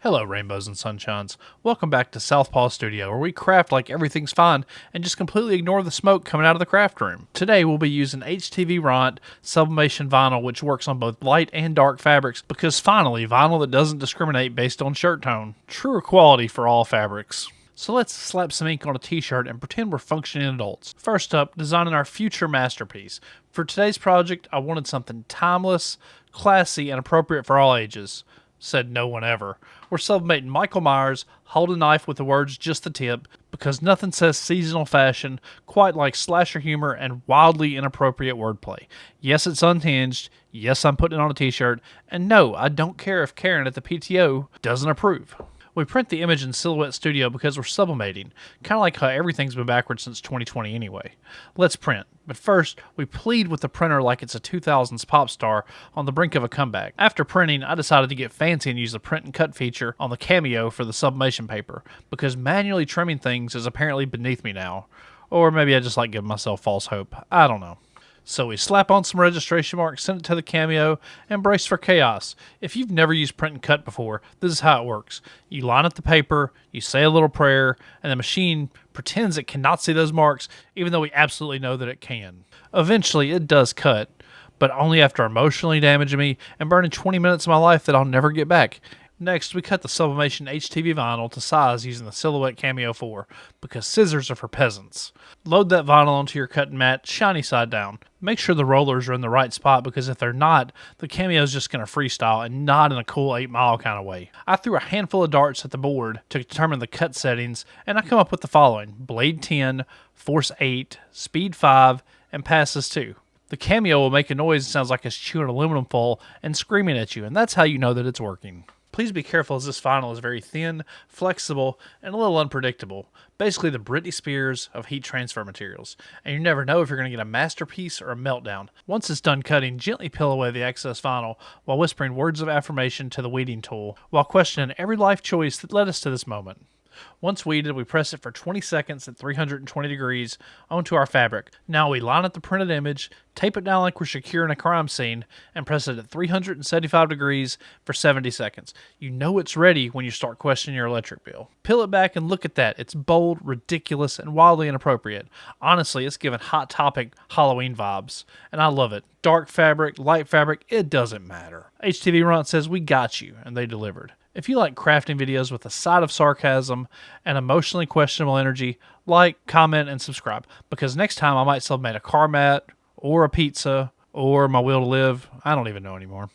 Hello, rainbows and sunshines. Welcome back to Southpaw Studio, where we craft like everything's fine and just completely ignore the smoke coming out of the craft room. Today, we'll be using HTVRont Sublimation vinyl, which works on both light and dark fabrics, because finally, vinyl that doesn't discriminate based on shirt tone. True equality for all fabrics. So let's slap some ink on a t-shirt and pretend we're functioning adults. First up, designing our future masterpiece. For today's project, I wanted something timeless, classy, and appropriate for all ages. Said no one ever. We're sublimating Michael Myers, hold a knife with the words just the tip, because nothing says seasonal fashion quite like slasher humor and wildly inappropriate wordplay. Yes, it's unhinged. Yes, I'm putting it on a t-shirt. And no, I don't care if Karen at the PTO doesn't approve. We print the image in Silhouette Studio because we're sublimating, kind of like how everything's been backwards since 2020 anyway. Let's print, but first, we plead with the printer like it's a 2000s pop star on the brink of a comeback. After printing, I decided to get fancy and use the print and cut feature on the Cameo for the sublimation paper, because manually trimming things is apparently beneath me now. Or maybe I just like giving myself false hope. I don't know. So we slap on some registration marks, send it to the Cameo, and brace for chaos. If you've never used print and cut before, this is how it works. You line up the paper, you say a little prayer, and the machine pretends it cannot see those marks, even though we absolutely know that it can. Eventually, it does cut, but only after emotionally damaging me and burning 20 minutes of my life that I'll never get back. Next, we cut the sublimation HTV vinyl to size using the Silhouette Cameo 4, because scissors are for peasants. Load that vinyl onto your cutting mat, shiny side down. Make sure the rollers are in the right spot, because if they're not, the Cameo is just going to freestyle and not in a cool 8 Mile kind of way. I threw a handful of darts at the board to determine the cut settings, and I come up with the following: blade 10, force 8, speed 5, and passes 2. The Cameo will make a noise that sounds like it's chewing aluminum foil and screaming at you, and that's how you know that it's working. Please be careful, as this vinyl is very thin, flexible, and a little unpredictable. Basically the Britney Spears of heat transfer materials. And you never know if you're going to get a masterpiece or a meltdown. Once it's done cutting, gently peel away the excess vinyl while whispering words of affirmation to the weeding tool, while questioning every life choice that led us to this moment. Once weeded, we press it for 20 seconds at 320 degrees onto our fabric. Now we line up the printed image, tape it down like we're securing a crime scene, and press it at 375 degrees for 70 seconds. You know it's ready when you start questioning your electric bill. Peel it back and look at that. It's bold, ridiculous, and wildly inappropriate. Honestly, it's giving Hot Topic Halloween vibes, and I love it. Dark fabric, light fabric, it doesn't matter. HTVRont says we got you, and they delivered. If you like crafting videos with a side of sarcasm and emotionally questionable energy, like, comment, and subscribe, because next time I might submit a car mat, or a pizza, or my will to live. I don't even know anymore.